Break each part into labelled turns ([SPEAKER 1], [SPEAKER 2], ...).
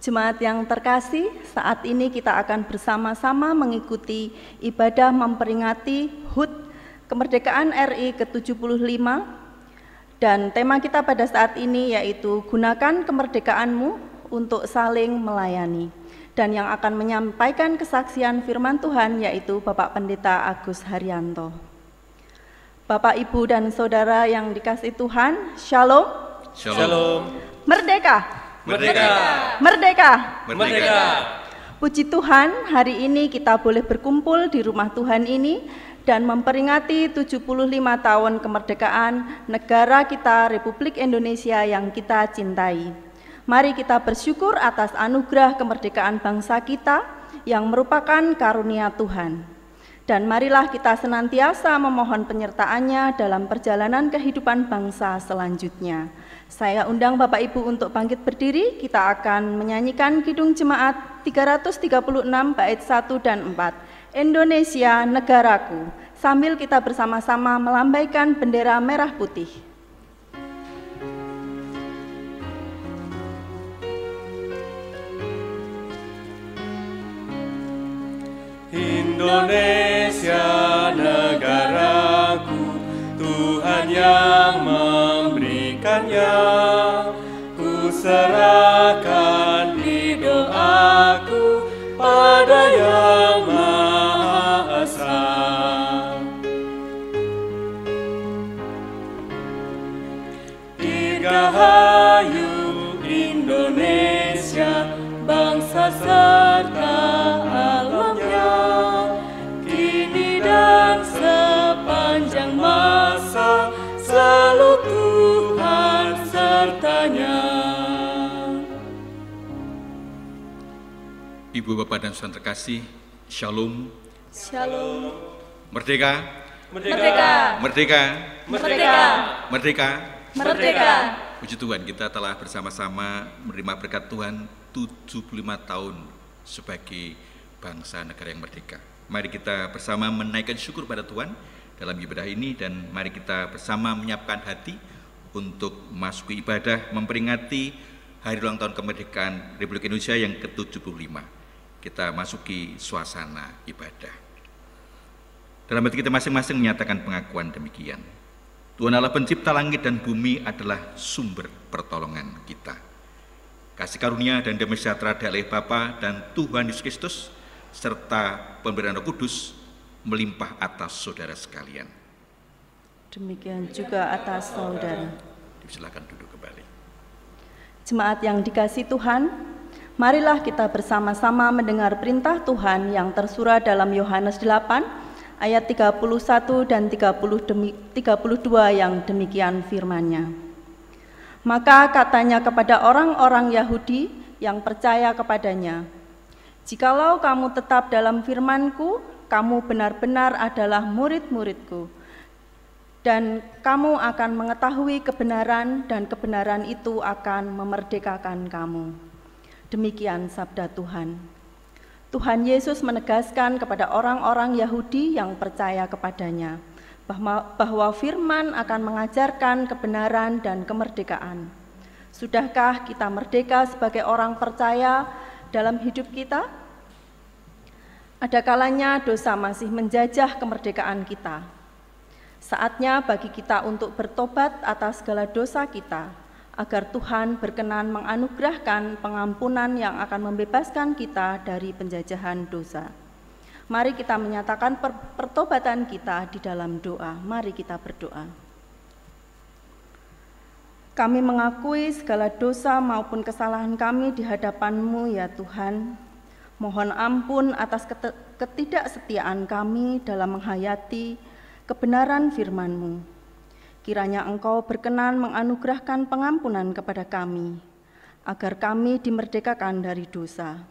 [SPEAKER 1] Jemaat yang terkasih, saat ini kita akan bersama-sama mengikuti ibadah memperingati HUT Kemerdekaan RI ke-75, dan tema kita pada saat ini yaitu gunakan kemerdekaanmu untuk saling melayani. Dan yang akan menyampaikan kesaksian firman Tuhan yaitu Bapak Pendeta Agus Haryanto. Bapak, Ibu, dan Saudara yang dikasihi Tuhan, Shalom.
[SPEAKER 2] Shalom.
[SPEAKER 1] Merdeka.
[SPEAKER 2] Merdeka.
[SPEAKER 1] Merdeka.
[SPEAKER 2] Merdeka.
[SPEAKER 1] Puji Tuhan, hari ini kita boleh berkumpul di rumah Tuhan ini dan memperingati 75 tahun kemerdekaan negara kita Republik Indonesia yang kita cintai. Mari kita bersyukur atas anugerah kemerdekaan bangsa kita yang merupakan karunia Tuhan. Dan marilah kita senantiasa memohon penyertaan-Nya dalam perjalanan kehidupan bangsa selanjutnya. Saya undang Bapak Ibu untuk bangkit berdiri, kita akan menyanyikan Kidung Jemaat 336 bait 1 dan 4, Indonesia Negaraku, sambil kita bersama-sama melambaikan bendera merah putih.
[SPEAKER 2] Indonesia negaraku, Tuhan yang memberikannya, ku serahkan di doaku pada Yang Maha Esa. Dirgahayu Indonesia, bangsa serta alamnya, kini dan sepanjang masa selalu Tuhan sertanya.
[SPEAKER 3] Ibu, Bapak, dan saudara terkasih, Shalom.
[SPEAKER 1] Shalom.
[SPEAKER 3] Merdeka.
[SPEAKER 1] Merdeka.
[SPEAKER 3] Merdeka.
[SPEAKER 1] Merdeka.
[SPEAKER 3] Merdeka.
[SPEAKER 1] Merdeka.
[SPEAKER 3] Puji Tuhan, kita telah bersama-sama menerima berkat Tuhan 75 tahun sebagai bangsa negara yang merdeka. Mari kita bersama menaikkan syukur pada Tuhan dalam ibadah ini, dan mari kita bersama menyiapkan hati untuk masuk ke ibadah memperingati hari ulang tahun kemerdekaan Republik Indonesia yang ke-75. Kita masuki suasana ibadah. Dalam hati kita masing-masing menyatakan pengakuan demikian. Tuhan Allah pencipta langit dan bumi adalah sumber pertolongan kita. Kasih karunia dan damai sejahtera dari Bapa dan Tuhan Yesus Kristus serta pemberian Roh Kudus melimpah atas saudara sekalian.
[SPEAKER 1] Demikian juga atas saudara.
[SPEAKER 3] Silakan duduk kembali.
[SPEAKER 1] Jemaat yang dikasihi Tuhan, marilah kita bersama-sama mendengar perintah Tuhan yang tersurat dalam Yohanes 8 ayat 31 dan 32 yang demikian firman-Nya. Maka katanya kepada orang-orang Yahudi yang percaya kepadanya, "Jikalau kamu tetap dalam firman-Ku, kamu benar-benar adalah murid-murid-Ku, dan kamu akan mengetahui kebenaran, dan kebenaran itu akan memerdekakan kamu." Demikian sabda Tuhan. Tuhan Yesus menegaskan kepada orang-orang Yahudi yang percaya kepadanya bahwa firman akan mengajarkan kebenaran dan kemerdekaan. Sudahkah kita merdeka sebagai orang percaya dalam hidup kita? Ada kalanya dosa masih menjajah kemerdekaan kita. Saatnya bagi kita untuk bertobat atas segala dosa kita, agar Tuhan berkenan menganugerahkan pengampunan yang akan membebaskan kita dari penjajahan dosa. Mari kita menyatakan pertobatan kita di dalam doa. Mari kita berdoa. Kami mengakui segala dosa maupun kesalahan kami di hadapan-Mu ya Tuhan. Mohon ampun atas ketidaksetiaan kami dalam menghayati kebenaran firman-Mu. Kiranya Engkau berkenan menganugerahkan pengampunan kepada kami, agar kami dimerdekakan dari dosa.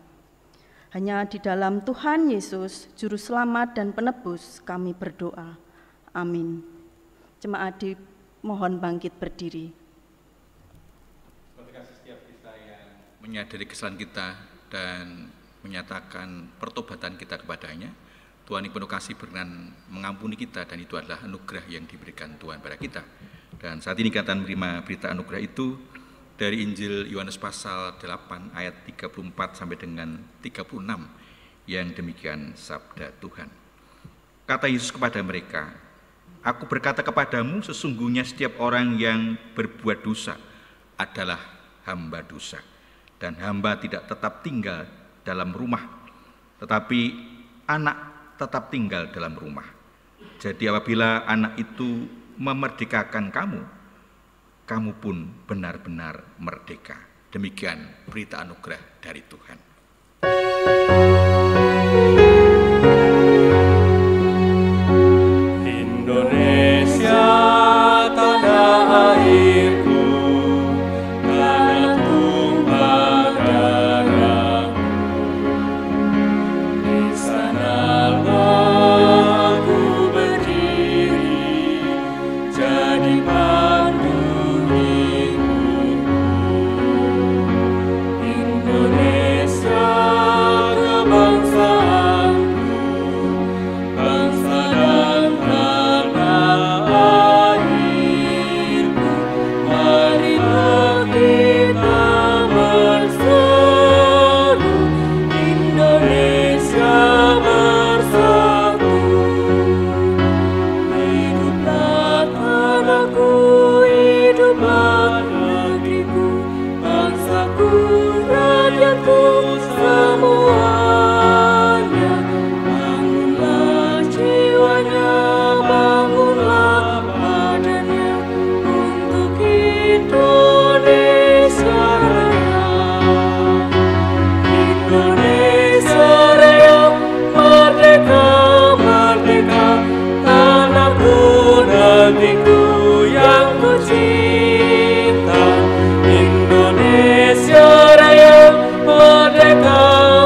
[SPEAKER 1] Hanya di dalam Tuhan Yesus, Juru Selamat dan Penebus, kami berdoa. Amin. Jemaat dimohon bangkit berdiri.
[SPEAKER 3] Ketika setiap kita yang menyadari kesalahan kita dan menyatakan pertobatan kita kepadanya, Tuhan yang penuh kasih berkenan mengampuni kita, dan itu adalah anugerah yang diberikan Tuhan pada kita. Dan saat ini kita menerima berita anugerah itu, dari Injil Yohanes pasal 8 ayat 34 sampai dengan 36 yang demikian sabda Tuhan. Kata Yesus kepada mereka, "Aku berkata kepadamu, sesungguhnya setiap orang yang berbuat dosa adalah hamba dosa, dan hamba tidak tetap tinggal dalam rumah, tetapi anak tetap tinggal dalam rumah. Jadi apabila anak itu memerdekakan kamu, kamu pun benar-benar merdeka." Demikian berita anugerah dari Tuhan.
[SPEAKER 2] Indonesia, tanah airku, tanah tumpah darahku. Di sanalah aku berdiri, jadi pandu hidupku. Indonesia, kebangsaanku, bangsa dan tanah airku. Marilah kita bersatu, Indonesia bersatu. Hiduplah tanahku, hiduplah negeriku, bangsaku, rakyatku semuanya. Bangunlah jiwanya, bangunlah badannya untuk Indonesia Raya. Indonesia Raya, merdeka, merdeka, tanahku, negeriku yang ku cinta. Indonesia Raya, merdeka,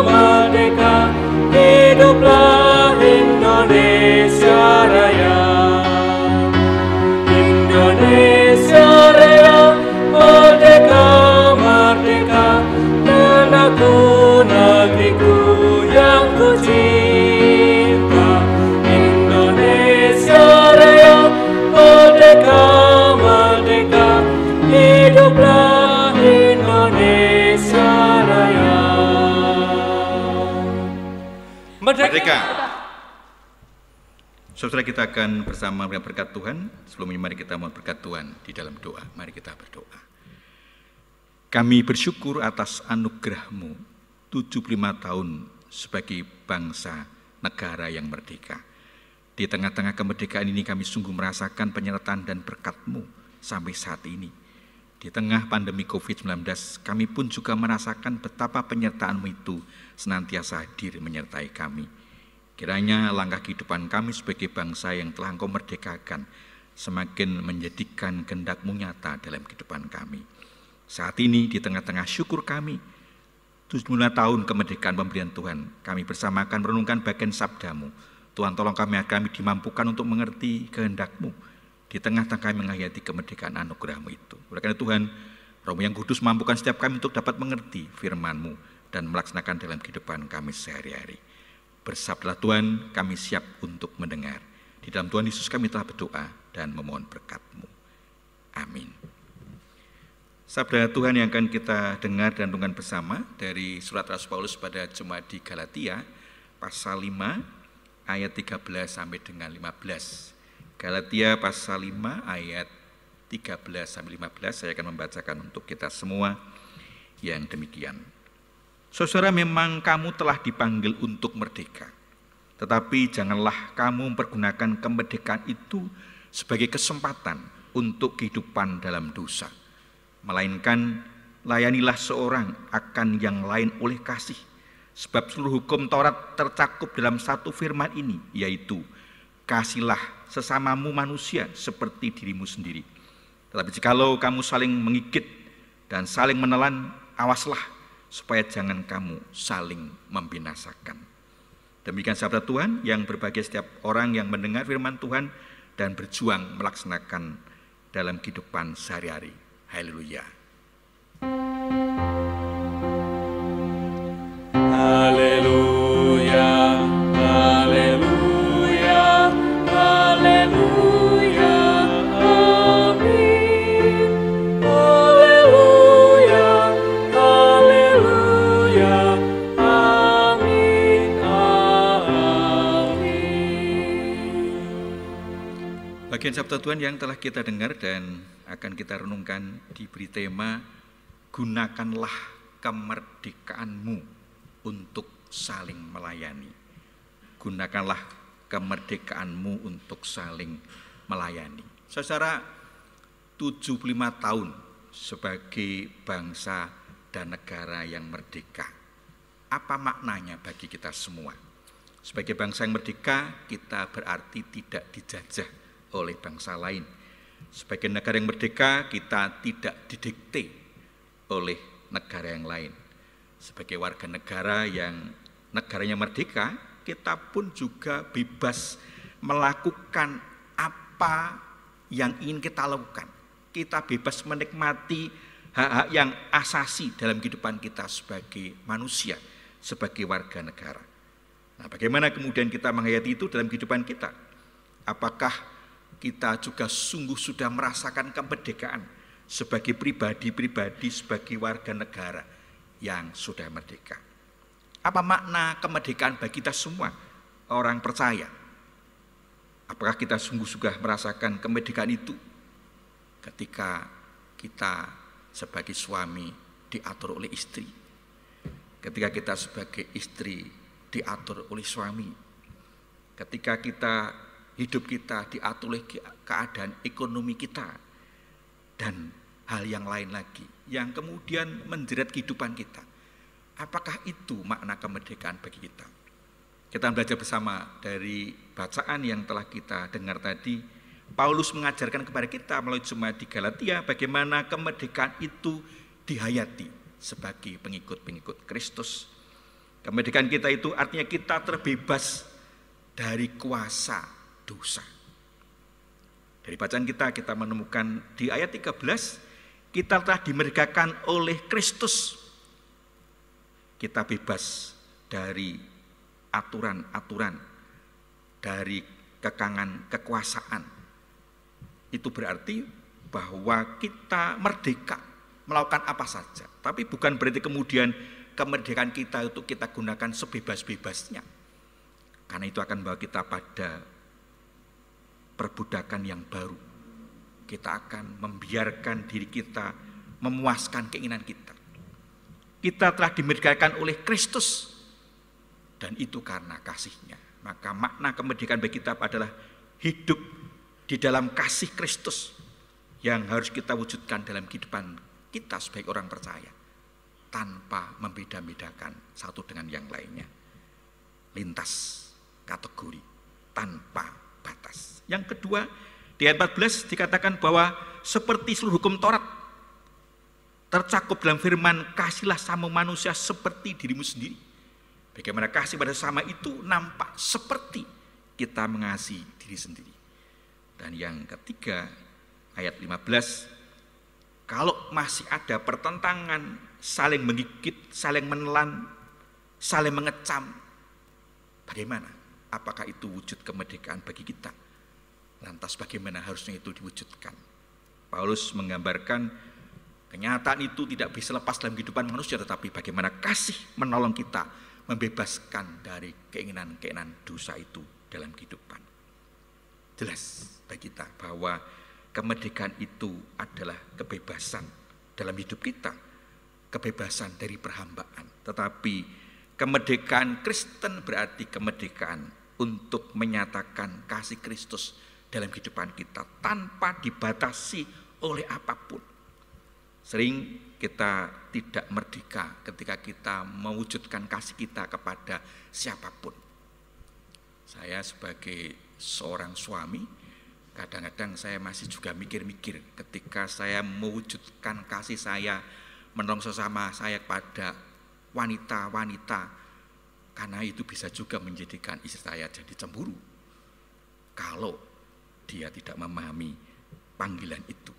[SPEAKER 2] merdeka, hiduplah Indonesia Raya. Indonesia Raya, merdeka, merdeka, tanahku, negeriku yang ku cinta. Indonesia Raya, merdeka, merdeka, hiduplah Indonesia Raya.
[SPEAKER 3] Merdeka. Saudara, kita akan bersama melihat berkat Tuhan. Sebelumnya mari kita mohon berkat Tuhan di dalam doa. Mari kita berdoa. Kami bersyukur atas anugerah-Mu 75 tahun sebagai bangsa negara yang merdeka. Di tengah-tengah kemerdekaan ini kami sungguh merasakan penyertaan dan berkat-Mu sampai saat ini. Di tengah pandemi COVID-19, kami pun juga merasakan betapa penyertaan-Mu itu senantiasa hadir menyertai kami. Kiranya langkah kehidupan kami sebagai bangsa yang telah Engkau merdekakan semakin menjadikan kehendak-Mu nyata dalam kehidupan kami. Saat ini di tengah-tengah syukur kami, 75 tahun kemerdekaan pemberian Tuhan, kami bersama akan merenungkan bagian sabda-Mu. Tuhan, tolong kami agar kami dimampukan untuk mengerti kehendak-Mu di tengah-tengah kami menghayati kemerdekaan anugerah-Mu itu. Oleh karena Tuhan, Roh-Mu yang kudus mampukan setiap kami untuk dapat mengerti firman-Mu dan melaksanakan dalam kehidupan kami sehari-hari. Bersabdalah Tuhan, kami siap untuk mendengar. Di dalam Tuhan Yesus kami telah berdoa dan memohon berkat-Mu. Amin. Sabda Tuhan yang akan kita dengar dan renungkan bersama dari surat Rasul Paulus pada jemaat di Galatia, pasal 5, ayat 13 sampai dengan 15. Galatia pasal 5, ayat 13 sampai 15, saya akan membacakan untuk kita semua yang demikian. Saudara, memang kamu telah dipanggil untuk merdeka, tetapi janganlah kamu mempergunakan kemerdekaan itu sebagai kesempatan untuk kehidupan dalam dosa. Melainkan layanilah seorang akan yang lain oleh kasih. Sebab seluruh hukum Taurat tercakup dalam satu firman ini, yaitu kasihilah sesamamu manusia seperti dirimu sendiri. Tetapi jikalau kamu saling menggigit dan saling menelan, awaslah supaya jangan kamu saling membinasakan. Demikian sabda Tuhan yang berbahagia setiap orang yang mendengar firman Tuhan dan berjuang melaksanakan dalam kehidupan sehari-hari. Haleluya.
[SPEAKER 2] Haleluya, haleluya, haleluya, amin. Haleluya.
[SPEAKER 3] Bagian sabda Tuhan yang telah kita dengar dan akan kita renungkan diberi tema gunakanlah kemerdekaanmu untuk saling melayani. Gunakanlah kemerdekaanmu untuk saling melayani. Saudara, 75 tahun sebagai bangsa dan negara yang merdeka. Apa maknanya bagi kita semua? Sebagai bangsa yang merdeka, kita berarti tidak dijajah oleh bangsa lain. Sebagai negara yang merdeka, kita tidak didikte oleh negara yang lain. Sebagai warga negara yang negaranya merdeka, kita pun juga bebas melakukan apa yang ingin kita lakukan. Kita bebas menikmati hak-hak yang asasi dalam kehidupan kita sebagai manusia, sebagai warga negara. Nah, bagaimana kemudian kita menghayati itu dalam kehidupan kita? Apakah kita juga sungguh sudah merasakan kemerdekaan sebagai pribadi-pribadi, sebagai warga negara yang sudah merdeka? Apa makna kemerdekaan bagi kita semua, orang percaya? Apakah kita sungguh sudah merasakan kemerdekaan itu ketika kita sebagai suami diatur oleh istri, ketika kita sebagai istri diatur oleh suami, ketika hidup kita diatur oleh keadaan ekonomi kita, dan hal yang lain lagi yang kemudian menjerat kehidupan kita? Apakah itu makna kemerdekaan bagi kita? Kita belajar bersama dari bacaan yang telah kita dengar tadi. Paulus mengajarkan kepada kita melalui jemaat di Galatia bagaimana kemerdekaan itu dihayati sebagai pengikut-pengikut Kristus. Kemerdekaan kita itu artinya kita terbebas dari kuasa dosa. Dari bacaan kita menemukan di ayat 13, kita telah dimerdekakan oleh Kristus. Kita bebas dari aturan-aturan, dari kekangan kekuasaan. Itu berarti bahwa kita merdeka melakukan apa saja. Tapi bukan berarti kemudian kemerdekaan kita itu kita gunakan sebebas-bebasnya. Karena itu akan membawa kita pada perbudakan yang baru. Kita akan membiarkan diri kita memuaskan keinginan kita. Kita telah dimerdekakan oleh Kristus, dan itu karena kasih-Nya. Maka makna kemerdekaan bagi kita adalah hidup di dalam kasih Kristus yang harus kita wujudkan dalam kehidupan kita sebagai orang percaya, tanpa membeda-bedakan satu dengan yang lainnya. Lintas kategori, tanpa batas. Yang kedua, di ayat 14 dikatakan bahwa seperti seluruh hukum Taurat tercakup dalam firman, kasihlah sama manusia seperti dirimu sendiri. Bagaimana kasih pada sesama itu nampak seperti kita mengasihi diri sendiri. Dan yang ketiga, ayat 15, kalau masih ada pertentangan, saling menggigit, saling menelan, saling mengecam, bagaimana? Apakah itu wujud kemerdekaan bagi kita? Lantas bagaimana harusnya itu diwujudkan? Paulus menggambarkan kenyataan itu tidak bisa lepas dalam kehidupan manusia, tetapi bagaimana kasih menolong kita membebaskan dari keinginan-keinginan dosa itu dalam kehidupan. Jelas bagi kita bahwa kemerdekaan itu adalah kebebasan dalam hidup kita, kebebasan dari perhambaan. Tetapi kemerdekaan Kristen berarti kemerdekaan untuk menyatakan kasih Kristus dalam kehidupan kita tanpa dibatasi oleh apapun. Sering kita tidak merdeka ketika kita mewujudkan kasih kita kepada siapapun. Saya sebagai seorang suami, kadang-kadang saya masih juga mikir-mikir ketika saya mewujudkan kasih saya, menolong sesama saya kepada wanita-wanita, karena itu bisa juga menjadikan istri saya jadi cemburu kalau dia tidak memahami panggilan itu.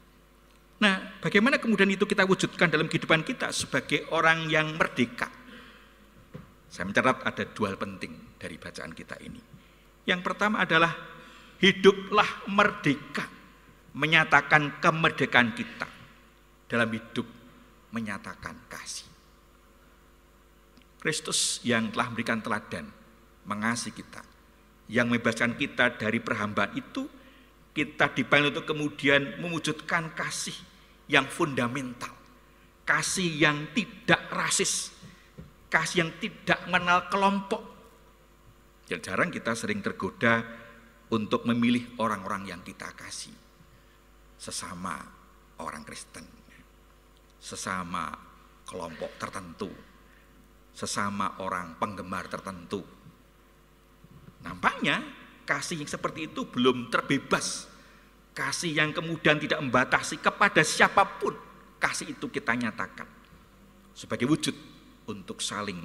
[SPEAKER 3] Nah, bagaimana kemudian itu kita wujudkan dalam kehidupan kita sebagai orang yang merdeka? Saya mencatat ada dua hal penting dari bacaan kita ini. Yang pertama adalah hiduplah merdeka, menyatakan kemerdekaan kita dalam hidup, menyatakan kasih. Kristus yang telah memberikan teladan, mengasihi kita, yang membebaskan kita dari perhambaan itu, Kita dipanggil untuk kemudian mewujudkan kasih yang fundamental, kasih yang tidak rasis, kasih yang tidak mengenal kelompok. Jarang kita sering tergoda untuk memilih orang-orang yang kita kasih, sesama orang Kristen, sesama kelompok tertentu, sesama orang penggemar tertentu. Nampaknya kasih yang seperti itu belum terbebas. Kasih yang kemudian tidak membatasi kepada siapapun. Kasih itu kita nyatakan sebagai wujud untuk saling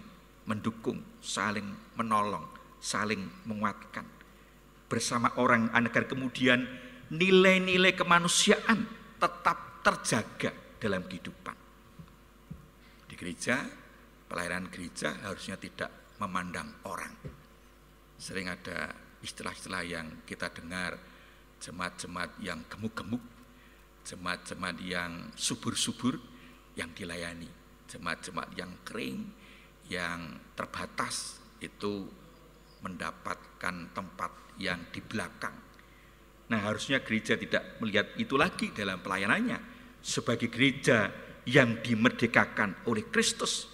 [SPEAKER 3] mendukung, saling menolong, saling menguatkan. Bersama orang agar kemudian nilai-nilai kemanusiaan tetap terjaga dalam kehidupan. Di gereja, pelayanan gereja harusnya tidak memandang orang. Sering ada istilah-istilah yang kita dengar, jemaat-jemaat yang gemuk-gemuk, jemaat-jemaat yang subur-subur yang dilayani, jemaat-jemaat yang kering, yang terbatas itu mendapatkan tempat yang di belakang. Nah, harusnya gereja tidak melihat itu lagi dalam pelayanannya sebagai gereja yang dimerdekakan oleh Kristus.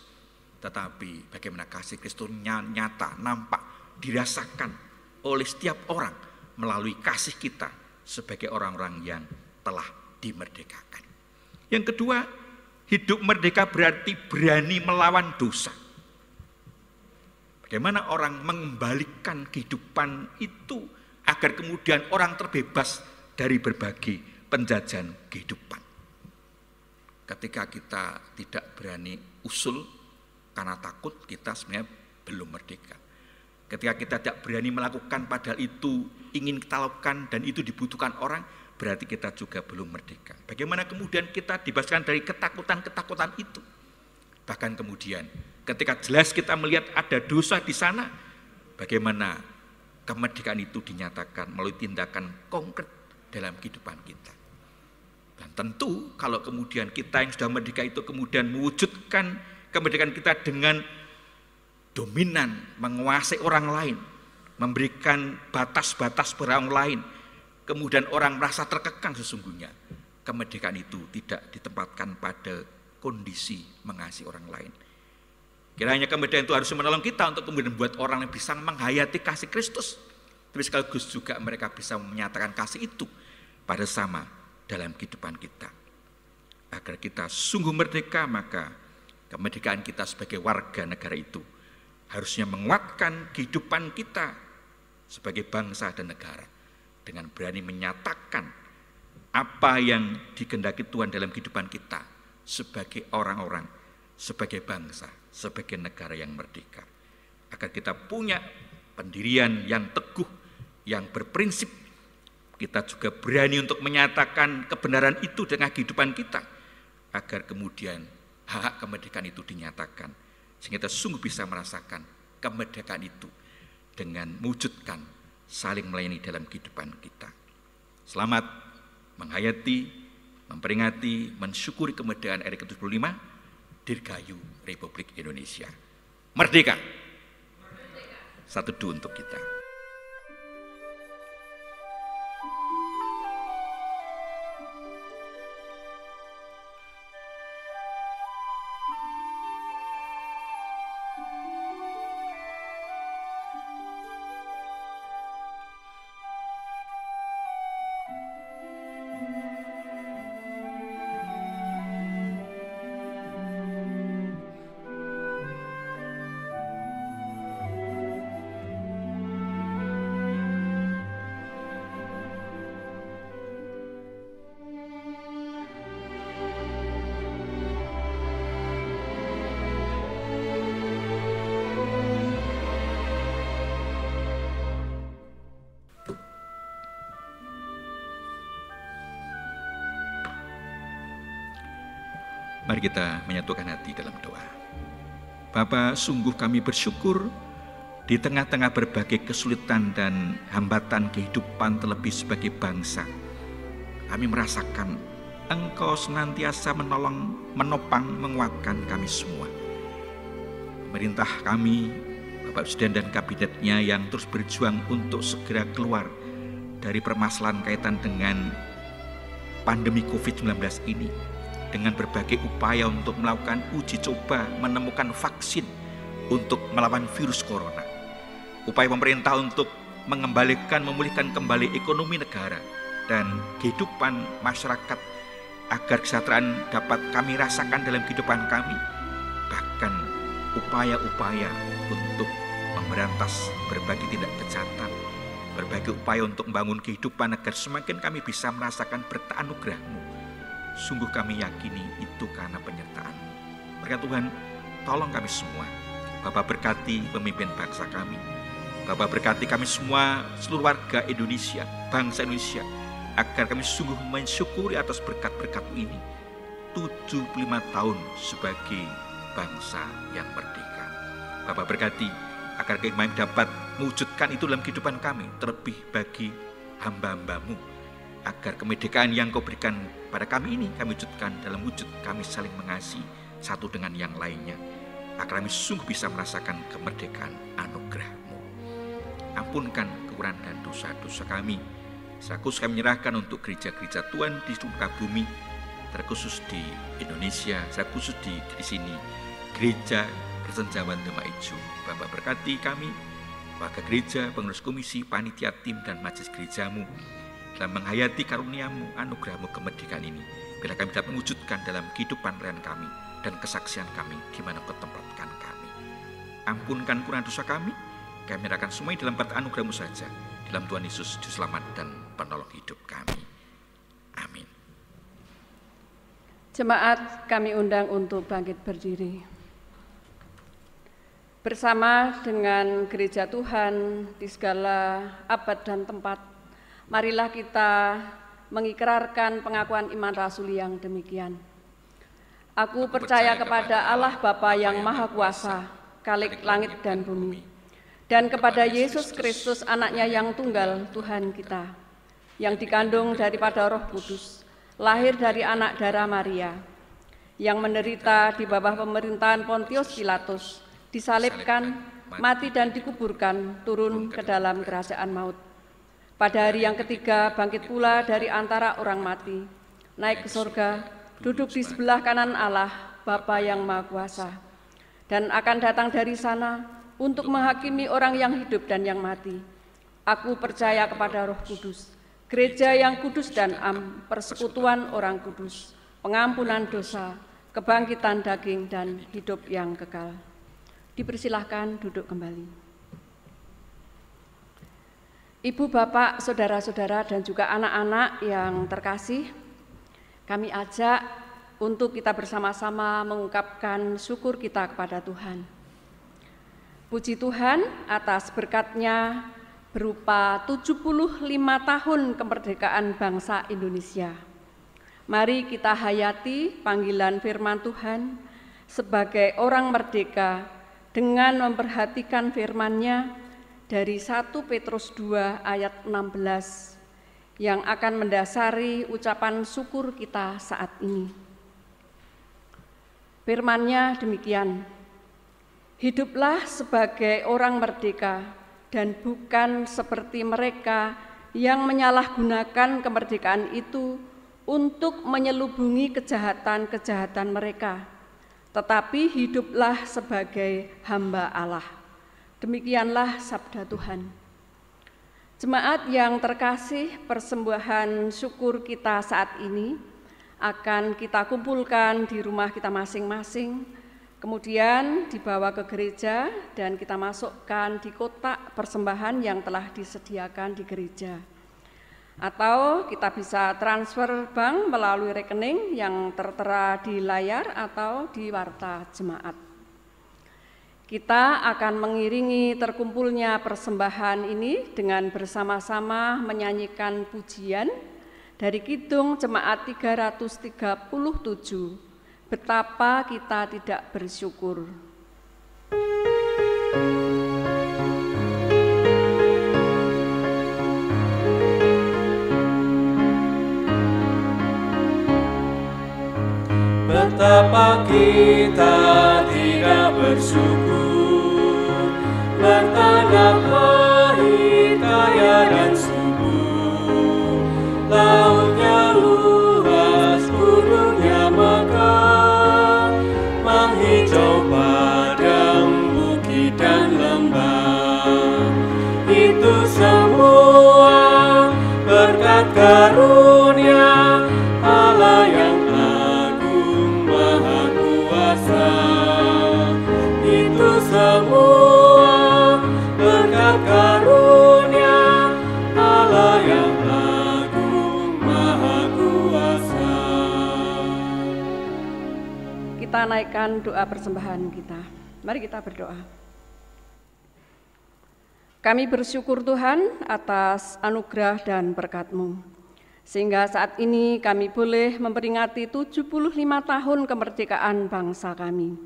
[SPEAKER 3] Tetapi bagaimana kasih Kristus nyata, nampak, dirasakan oleh setiap orang melalui kasih kita sebagai orang-orang yang telah dimerdekakan. Yang kedua, hidup merdeka berarti berani melawan dosa. Bagaimana orang mengembalikan kehidupan itu agar kemudian orang terbebas dari berbagai penjajahan kehidupan. Ketika kita tidak berani usul karena takut, kita sebenarnya belum merdeka. Ketika kita tidak berani melakukan padahal itu ingin kita lakukan dan itu dibutuhkan orang, berarti kita juga belum merdeka. Bagaimana kemudian kita dibebaskan dari ketakutan-ketakutan itu? Bahkan kemudian ketika jelas kita melihat ada dosa di sana, bagaimana kemerdekaan itu dinyatakan melalui tindakan konkret dalam kehidupan kita. Dan tentu kalau kemudian kita yang sudah merdeka itu kemudian mewujudkan kemerdekaan kita dengan dominan, menguasai orang lain, memberikan batas-batas pada orang lain, kemudian orang merasa terkekang sesungguhnya. Kemerdekaan itu tidak ditempatkan pada kondisi mengasihi orang lain. Kiranya kemerdekaan itu harus menolong kita untuk kemudian membuat orang yang bisa menghayati kasih Kristus, tapi sekaligus juga mereka bisa menyatakan kasih itu pada sama dalam kehidupan kita. Agar kita sungguh merdeka, maka kemerdekaan kita sebagai warga negara itu harusnya menguatkan kehidupan kita sebagai bangsa dan negara dengan berani menyatakan apa yang dikehendaki Tuhan dalam kehidupan kita sebagai orang-orang, sebagai bangsa, sebagai negara yang merdeka. Agar kita punya pendirian yang teguh, yang berprinsip. Kita juga berani untuk menyatakan kebenaran itu dengan kehidupan kita. Agar kemudian hak kemerdekaan itu dinyatakan. Sehingga kita sungguh bisa merasakan kemerdekaan itu dengan mewujudkan saling melayani dalam kehidupan kita. Selamat menghayati, memperingati, mensyukuri kemerdekaan RI ke-75, Dirgahayu Republik Indonesia. Merdeka! Satu du untuk kita. Mari kita menyatukan hati dalam doa. Bapa, sungguh kami bersyukur di tengah-tengah berbagai kesulitan dan hambatan kehidupan terlebih sebagai bangsa. Kami merasakan Engkau senantiasa menolong, menopang, menguatkan kami semua. Pemerintah kami, Bapak Presiden dan kabinetnya yang terus berjuang untuk segera keluar dari permasalahan kaitan dengan pandemi COVID-19 ini, dengan berbagai upaya untuk melakukan uji coba menemukan vaksin untuk melawan virus corona. Upaya pemerintah untuk mengembalikan, memulihkan kembali ekonomi negara dan kehidupan masyarakat agar kesejahteraan dapat kami rasakan dalam kehidupan kami. Bahkan upaya-upaya untuk memberantas berbagai tindak kejahatan, berbagai upaya untuk membangun kehidupan agar semakin kami bisa merasakan berkat anugerah-Mu. Sungguh kami yakini itu karena penyertaan-Mu. Berkat Tuhan, tolong kami semua. Bapa berkati pemimpin bangsa kami. Bapa berkati kami semua, seluruh warga Indonesia, bangsa Indonesia, agar kami sungguh mensyukuri atas berkat-berkat-Mu ini. 75 tahun sebagai bangsa yang merdeka. Bapa berkati agar kami dapat mewujudkan itu dalam kehidupan kami, terlebih bagi hamba-hamba-Mu, agar kemerdekaan yang Kau berikan pada kami ini kami wujudkan dalam wujud kami saling mengasihi satu dengan yang lainnya, agar kami sungguh bisa merasakan kemerdekaan anugerah-Mu. Ampunkan kekurangan dan dosa-dosa kami. Sekhusus kami menyerahkan untuk gereja-gereja Tuhan di seluruh bumi, terkhusus di Indonesia, sekhusus di sini, gereja Kristen Jawa Demak Ijo. Bapak berkati kami, warga gereja, pengurus komisi, panitia tim dan majelis gereja-Mu, dalam menghayati karunia-Mu, anugerah-Mu kemerdekaan ini, bila kami dapat mewujudkan dalam kehidupan pelayanan kami dan kesaksian kami di mana Kau tempatkan kami. Ampunkan kekurangan dosa kami menyerahkan semuanya dalam berkat anugerah-Mu saja, dalam Tuhan Yesus Juru Selamat dan Penolong hidup kami. Amin.
[SPEAKER 4] Jemaat kami undang untuk bangkit berdiri. Bersama dengan gereja Tuhan di segala abad dan tempat, marilah kita mengikrarkan pengakuan iman rasuli yang demikian. Aku percaya kepada Allah Bapa yang Maha Kuasa, Khalik langit dan bumi, dan kepada Yesus Kristus anaknya yang tunggal Tuhan kita, yang dikandung daripada Roh Kudus, lahir dari anak darah Maria, yang menderita di bawah pemerintahan Pontius Pilatus, disalibkan, mati dan dikuburkan, turun ke dalam kerajaan maut. Pada hari yang ketiga bangkit pula dari antara orang mati, naik ke surga, duduk di sebelah kanan Allah, Bapa yang Maha Kuasa, dan akan datang dari sana untuk menghakimi orang yang hidup dan yang mati. Aku percaya kepada Roh Kudus, gereja yang kudus dan am, persekutuan orang kudus, pengampunan dosa, kebangkitan daging dan hidup yang kekal. Dipersilahkan duduk kembali. Ibu, bapak, saudara-saudara, dan juga anak-anak yang terkasih, kami ajak untuk kita bersama-sama mengungkapkan syukur kita kepada Tuhan. Puji Tuhan atas berkat-Nya berupa 75 tahun kemerdekaan bangsa Indonesia. Mari kita hayati panggilan firman Tuhan sebagai orang merdeka dengan memperhatikan firman-Nya dari 1 Petrus 2 ayat 16 yang akan mendasari ucapan syukur kita saat ini. Firman-Nya demikian, hiduplah sebagai orang merdeka dan bukan seperti mereka yang menyalahgunakan kemerdekaan itu untuk menyelubungi kejahatan-kejahatan mereka, tetapi hiduplah sebagai hamba Allah. Demikianlah sabda Tuhan. Jemaat yang terkasih, persembahan syukur kita saat ini akan kita kumpulkan di rumah kita masing-masing, kemudian dibawa ke gereja dan kita masukkan di kotak persembahan yang telah disediakan di gereja. Atau kita bisa transfer bank melalui rekening yang tertera di layar atau di warta jemaat. Kita akan mengiringi terkumpulnya persembahan ini dengan bersama-sama menyanyikan pujian dari Kidung Jemaat 337, Betapa Kita Tidak Bersyukur.
[SPEAKER 2] Betapa kita tidak bersyukur, bertanah pahit, kaya dan subur, karunia, Allah yang agung maha kuasa. Itu semua berkat karunia, Allah yang agung maha kuasa.
[SPEAKER 4] Kita naikkan doa persembahan kita. Mari kita berdoa. Kami bersyukur Tuhan atas anugerah dan berkat-Mu, sehingga saat ini kami boleh memperingati 75 tahun kemerdekaan bangsa kami.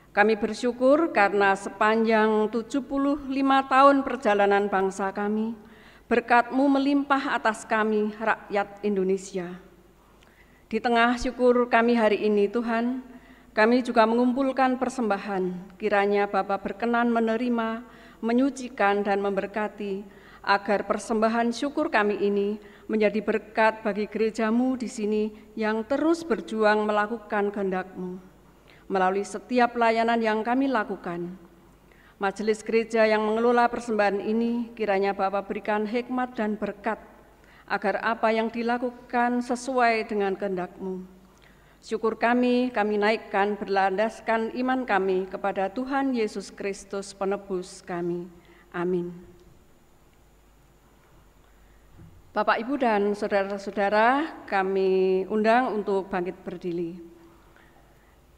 [SPEAKER 4] Kami bersyukur karena sepanjang 75 tahun perjalanan bangsa kami, berkat-Mu melimpah atas kami, rakyat Indonesia. Di tengah syukur kami hari ini Tuhan, kami juga mengumpulkan persembahan, kiranya Bapa berkenan menerima, menyucikan dan memberkati, agar persembahan syukur kami ini menjadi berkat bagi gereja-Mu di sini yang terus berjuang melakukan kehendak-Mu. Melalui setiap pelayanan yang kami lakukan, majelis gereja yang mengelola persembahan ini, kiranya Bapa berikan hikmat dan berkat, agar apa yang dilakukan sesuai dengan kehendak-Mu. Syukur kami naikkan berlandaskan iman kami kepada Tuhan Yesus Kristus penebus kami. Amin. Bapak, Ibu, dan saudara-saudara, kami undang untuk bangkit berdiri.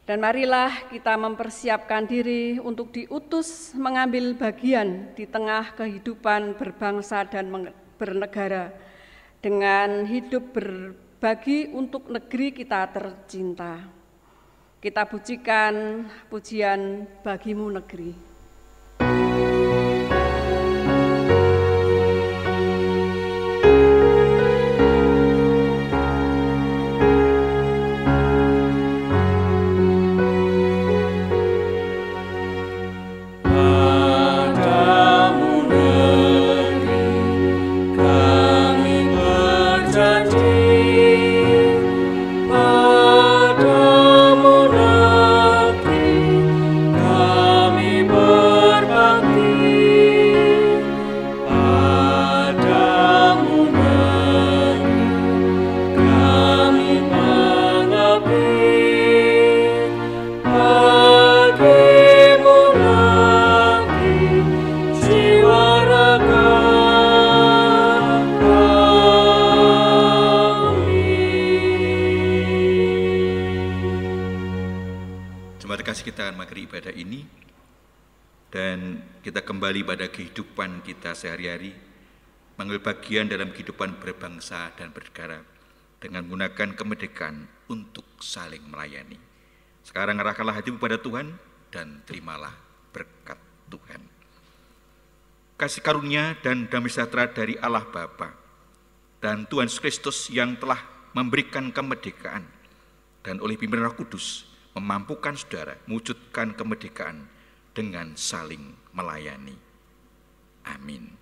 [SPEAKER 4] Dan marilah kita mempersiapkan diri untuk diutus mengambil bagian di tengah kehidupan berbangsa dan bernegara dengan hidup berbagi untuk negeri kita tercinta. Kita pujikan pujian Bagimu Negeri.
[SPEAKER 3] Ibadah ini dan kita kembali pada kehidupan kita sehari-hari, mengambil bagian dalam kehidupan berbangsa dan bernegara dengan menggunakan kemerdekaan untuk saling melayani. Sekarang arahkanlah hatimu pada Tuhan dan terimalah berkat Tuhan. Kasih karunia dan damai sejahtera dari Allah Bapa dan Tuhan Yesus Kristus yang telah memberikan kemerdekaan dan oleh pimpinan Roh Kudus memampukan saudara mewujudkan kemerdekaan dengan saling melayani. Amin.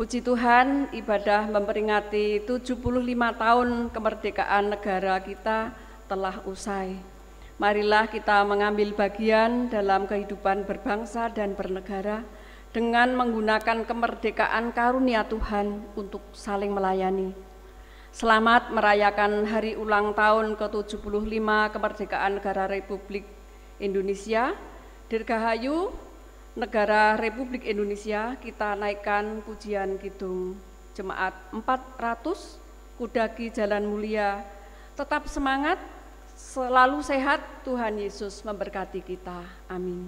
[SPEAKER 4] Puji Tuhan, ibadah memperingati 75 tahun kemerdekaan negara kita telah usai. Marilah kita mengambil bagian dalam kehidupan berbangsa dan bernegara dengan menggunakan kemerdekaan karunia Tuhan untuk saling melayani. Selamat merayakan hari ulang tahun ke-75 kemerdekaan negara Republik Indonesia. Dirgahayu Negara Republik Indonesia, kita naikkan pujian kidung Jemaat 400, Kudaki Jalan Mulia. Tetap semangat, selalu sehat, Tuhan Yesus memberkati kita. Amin.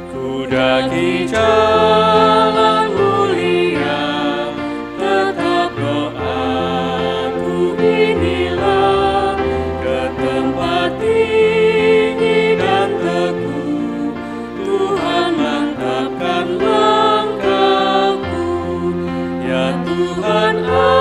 [SPEAKER 2] Kudaki jalan mulia, Tuhan